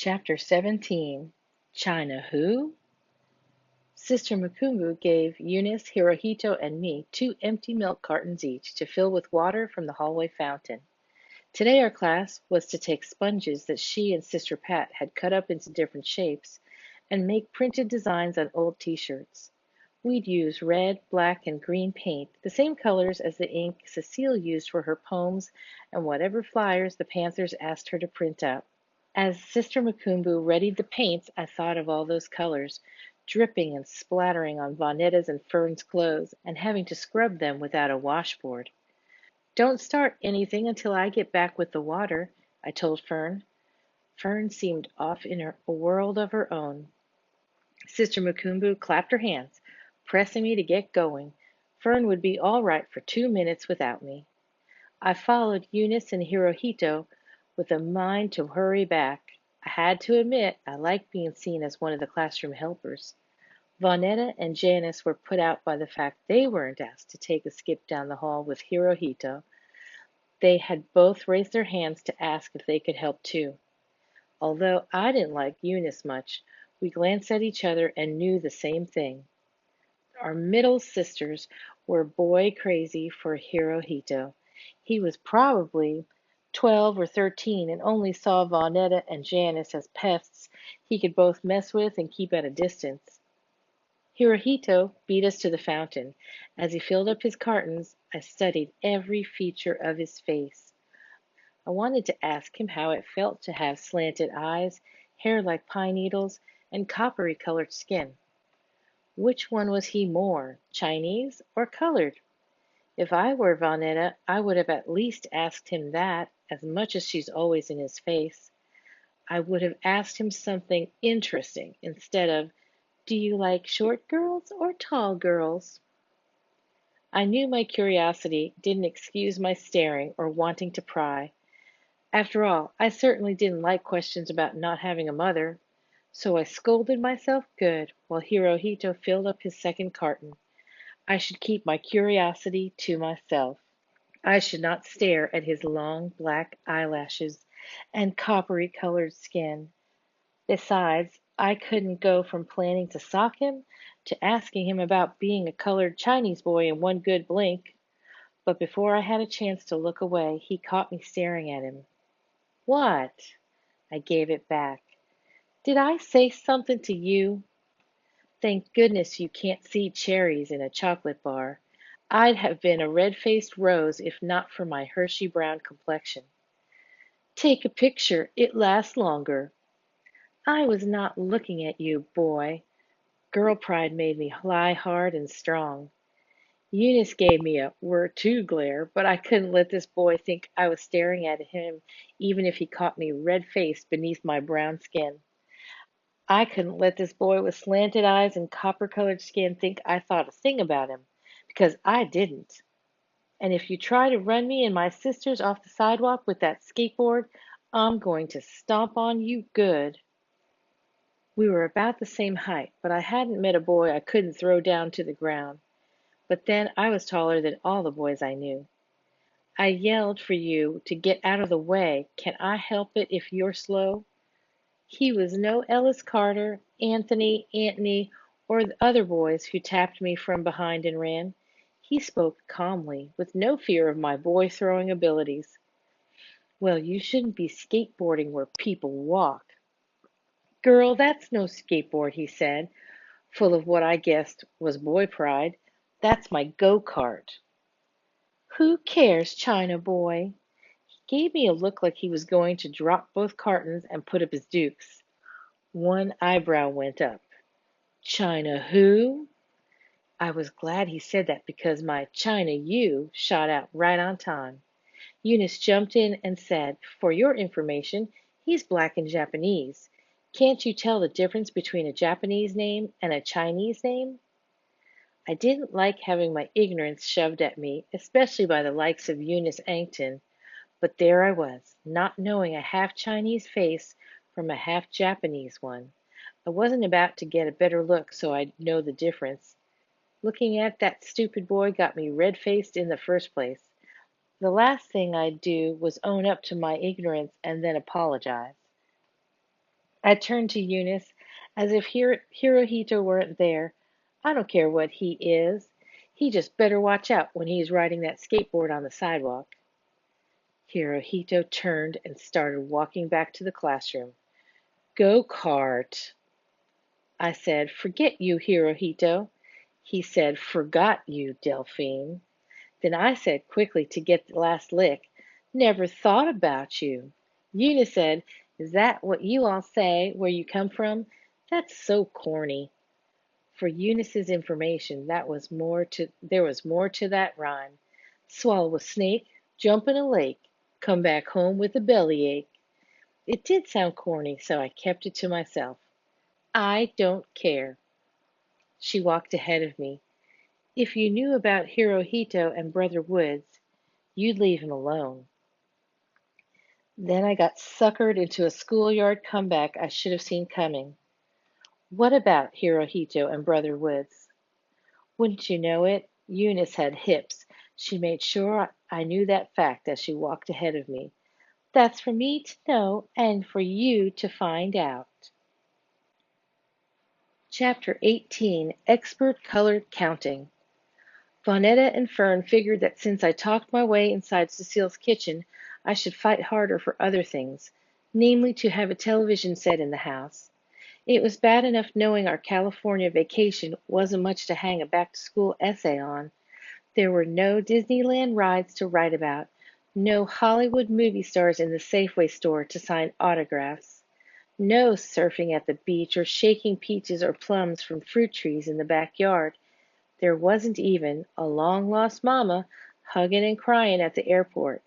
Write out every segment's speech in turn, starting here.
Chapter 17 China Who? Sister Makumbu gave Eunice, Hirohito, and me 2 empty milk cartons each to fill with water from the hallway fountain. Today our class was to take sponges that she and Sister Pat had cut up into different shapes and make printed designs on old t-shirts. We'd use red, black, and green paint, the same colors as the ink Cecile used for her poems and whatever flyers the Panthers asked her to print out. As Sister Makumbu readied the paints, I thought of all those colors, dripping and splattering on Vanetta's and Fern's clothes, and having to scrub them without a washboard. Don't start anything until I get back with the water, I told Fern. Fern seemed off in a world of her own. Sister Makumbu clapped her hands, pressing me to get going. Fern would be all right for 2 minutes without me. I followed Eunice and Hirohito with a mind to hurry back. I had to admit I liked being seen as one of the classroom helpers. Vonetta and Janice were put out by the fact they weren't asked to take a skip down the hall with Hirohito. They had both raised their hands to ask if they could help too. Although I didn't like Eunice much, we glanced at each other and knew the same thing. Our middle sisters were boy crazy for Hirohito. He was probably 12 or 13 and only saw Vonetta and Janice as pests he could both mess with and keep at a distance. Hirohito beat us to the fountain. As he filled up his cartons, I studied every feature of his face. I wanted to ask him how it felt to have slanted eyes, hair like pine needles, and coppery-colored skin. Which one was he more, Chinese or colored? If I were Vonetta, I would have at least asked him that, as much as she's always in his face. I would have asked him something interesting instead of, do you like short girls or tall girls? I knew my curiosity didn't excuse my staring or wanting to pry. After all, I certainly didn't like questions about not having a mother, so I scolded myself good while Hirohito filled up his second carton. I should keep my curiosity to myself. I should not stare at his long black eyelashes and coppery-colored skin. Besides, I couldn't go from planning to sock him to asking him about being a colored Chinese boy in one good blink. But before I had a chance to look away, he caught me staring at him. What? I gave it back. Did I say something to you? Thank goodness you can't see cherries in a chocolate bar. I'd have been a red-faced rose if not for my Hershey brown complexion. Take a picture, it lasts longer. I was not looking at you, boy. Girl pride made me lie hard and strong. Eunice gave me a "where to" glare, but I couldn't let this boy think I was staring at him even if he caught me red-faced beneath my brown skin. I couldn't let this boy with slanted eyes and copper-colored skin think I thought a thing about him, because I didn't. And if you try to run me and my sisters off the sidewalk with that skateboard, I'm going to stomp on you good. We were about the same height, but I hadn't met a boy I couldn't throw down to the ground. But then I was taller than all the boys I knew. I yelled for you to get out of the way. Can I help it if you're slow? He was no Ellis Carter, Antony, or the other boys who tapped me from behind and ran. He spoke calmly, with no fear of my boy throwing abilities. Well, you shouldn't be skateboarding where people walk. Girl, that's no skateboard, he said, full of what I guessed was boy pride. That's my go-kart. Who cares, China boy? He gave me a look like he was going to drop both cartons and put up his dukes. One eyebrow went up. China who? I was glad he said that because my China you shot out right on time. Eunice jumped in and said, for your information, he's black and Japanese. Can't you tell the difference between a Japanese name and a Chinese name? I didn't like having my ignorance shoved at me, especially by the likes of Eunice Angton, but there I was, not knowing a half Chinese face from a half Japanese one. I wasn't about to get a better look so I'd know the difference. Looking at that stupid boy got me red-faced in the first place. The last thing I'd do was own up to my ignorance and then apologize. I turned to Eunice as if Hirohito weren't there. I don't care what he is. He just better watch out when he's riding that skateboard on the sidewalk. Hirohito turned and started walking back to the classroom. Go kart. I said, forget you, Hirohito. He said, forgot you, Delphine. Then I said quickly to get the last lick, never thought about you. Eunice said, is that what you all say where you come from? That's so corny. For Eunice's information, there was more to that rhyme. Swallow a snake, jump in a lake, come back home with a bellyache. It did sound corny, so I kept it to myself. I don't care. She walked ahead of me. If you knew about Hirohito and Brother Woods, you'd leave him alone. Then I got suckered into a schoolyard comeback I should have seen coming. What about Hirohito and Brother Woods? Wouldn't you know it? Eunice had hips. She made sure I knew that fact as she walked ahead of me. That's for me to know and for you to find out. Chapter 18, Expert Colored Counting. Vonetta and Fern figured that since I talked my way inside Cecile's kitchen, I should fight harder for other things, namely to have a television set in the house. It was bad enough knowing our California vacation wasn't much to hang a back-to-school essay on. There were no Disneyland rides to write about, no Hollywood movie stars in the Safeway store to sign autographs, no surfing at the beach or shaking peaches or plums from fruit trees in the backyard. There wasn't even a long-lost mama hugging and crying at the airport.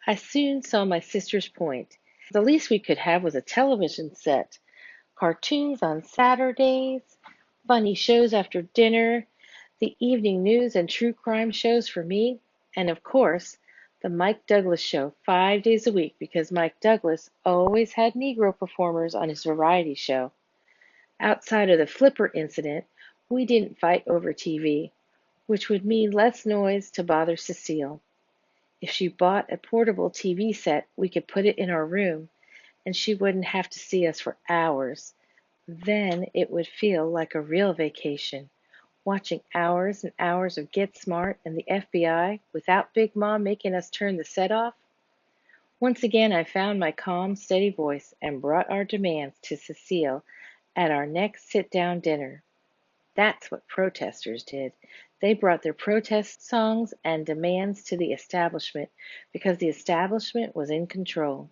I soon saw my sister's point. The least we could have was a television set, cartoons on Saturdays, funny shows after dinner, the evening news and true crime shows for me, and of course, the Mike Douglas show 5 days a week because Mike Douglas always had Negro performers on his variety show. Outside of the flipper incident, we didn't fight over TV, which would mean less noise to bother Cecile. If she bought a portable TV set, we could put it in our room, and she wouldn't have to see us for hours. Then it would feel like a real vacation, watching hours and hours of Get Smart and the FBI without Big Mom making us turn the set off. Once again I found my calm, steady voice and brought our demands to Cecile at our next sit-down dinner. That's what protesters did. They brought their protest songs and demands to the establishment because the establishment was in control.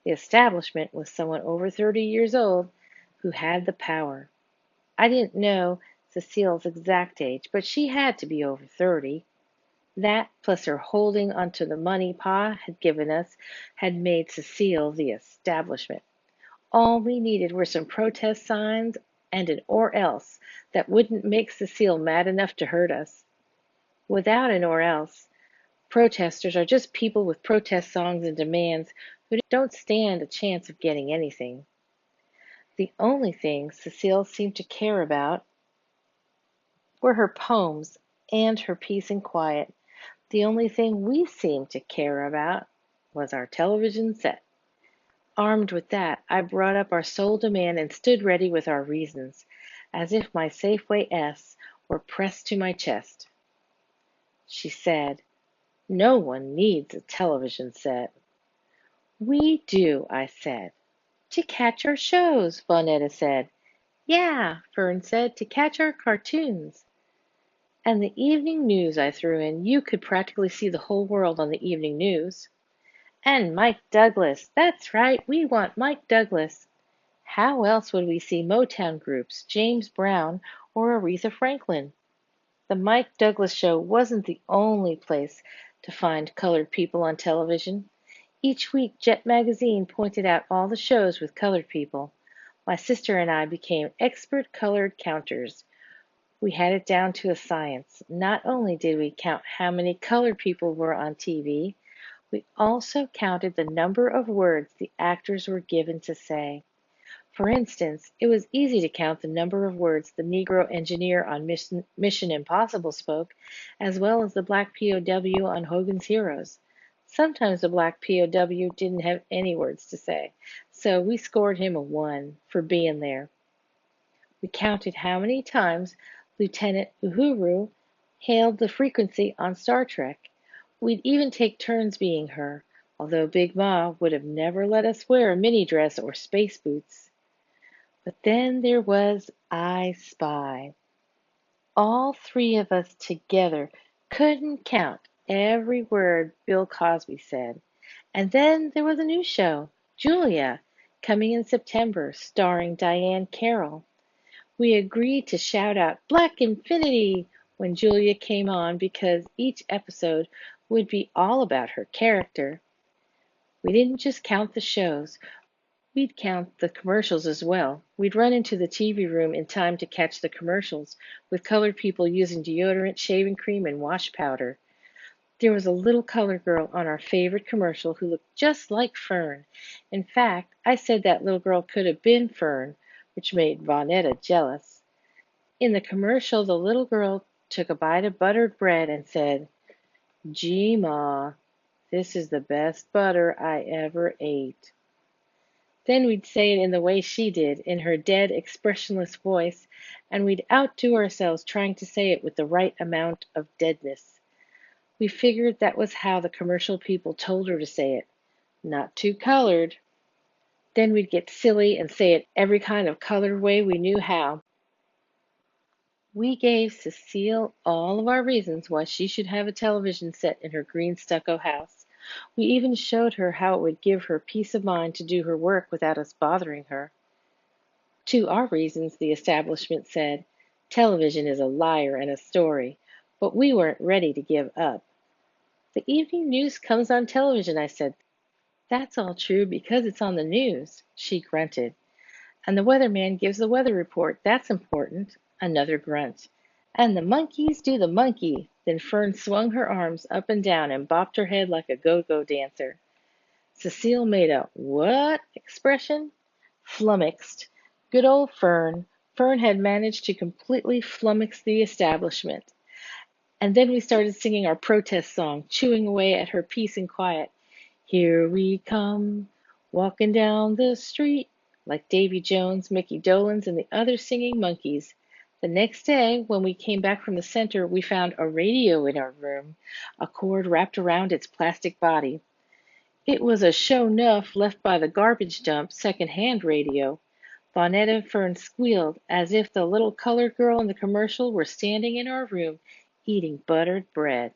The establishment was someone over 30 years old who had the power. I didn't know Cecile's exact age, but she had to be over 30. That, plus her holding onto the money Pa had given us, had made Cecile the establishment. All we needed were some protest signs and an or else that wouldn't make Cecile mad enough to hurt us. Without an or else, protesters are just people with protest songs and demands who don't stand a chance of getting anything. The only thing Cecile seemed to care about were her poems and her peace and quiet. The only thing we seemed to care about was our television set. Armed with that, I brought up our sole demand and stood ready with our reasons, as if my Safeway S were pressed to my chest. She said, no one needs a television set. We do, I said. To catch our shows, Vonetta said. Yeah, Fern said, to catch our cartoons. And the evening news, I threw in. You could practically see the whole world on the evening news. And Mike Douglas. That's right, we want Mike Douglas. How else would we see Motown groups, James Brown or Aretha Franklin? The Mike Douglas Show wasn't the only place to find colored people on television. Each week, Jet Magazine pointed out all the shows with colored people. My sister and I became expert colored counters. We had it down to a science. Not only did we count how many colored people were on TV, we also counted the number of words the actors were given to say. For instance, it was easy to count the number of words the Negro engineer on Mission Impossible spoke, as well as the black POW on Hogan's Heroes. Sometimes the black POW didn't have any words to say. so we scored him a 1 for being there. We counted how many times Lieutenant Uhuru hailed the frequency on Star Trek. We'd even take turns being her, although Big Ma would have never let us wear a mini dress or space boots. But then there was I Spy. All three of us together couldn't count every word Bill Cosby said. And then there was a new show, Julia, coming in September, starring Diane Carroll. We agreed to shout out Black Infinity when Julia came on because each episode would be all about her character. We didn't just count the shows, we'd count the commercials as well. We'd run into the TV room in time to catch the commercials with colored people using deodorant, shaving cream, and wash powder. There was a little colored girl on our favorite commercial who looked just like Fern. In fact, I said that little girl could have been Fern, which made Vonetta jealous. In the commercial, the little girl took a bite of buttered bread and said, "Gee, Ma, this is the best butter I ever ate." Then we'd say it in the way she did, in her dead, expressionless voice, and we'd outdo ourselves trying to say it with the right amount of deadness. We figured that was how the commercial people told her to say it, not too colored. Then we'd get silly and say it every kind of colored way we knew how. We gave Cecile all of our reasons why she should have a television set in her green stucco house. We even showed her how it would give her peace of mind to do her work without us bothering her. To our reasons, the establishment said, television is a liar and a story, but we weren't ready to give up. The evening news comes on television, I said. That's all true because it's on the news, she grunted. And the weatherman gives the weather report. That's important. Another grunt. And the monkeys do the monkey. Then Fern swung her arms up and down and bopped her head like a go-go dancer. Cecile made a what expression? Flummoxed. Good old Fern. Fern had managed to completely flummox the establishment. And then we started singing our protest song, chewing away at her peace and quiet. Here we come, walking down the street, like Davy Jones, Mickey Dolenz, and the other singing monkeys. The next day, when we came back from the center, we found a radio in our room, a cord wrapped around its plastic body. It was a show nuff left by the garbage dump second-hand radio. Vonetta and Fern squealed as if the little colored girl in the commercial were standing in our room eating buttered bread.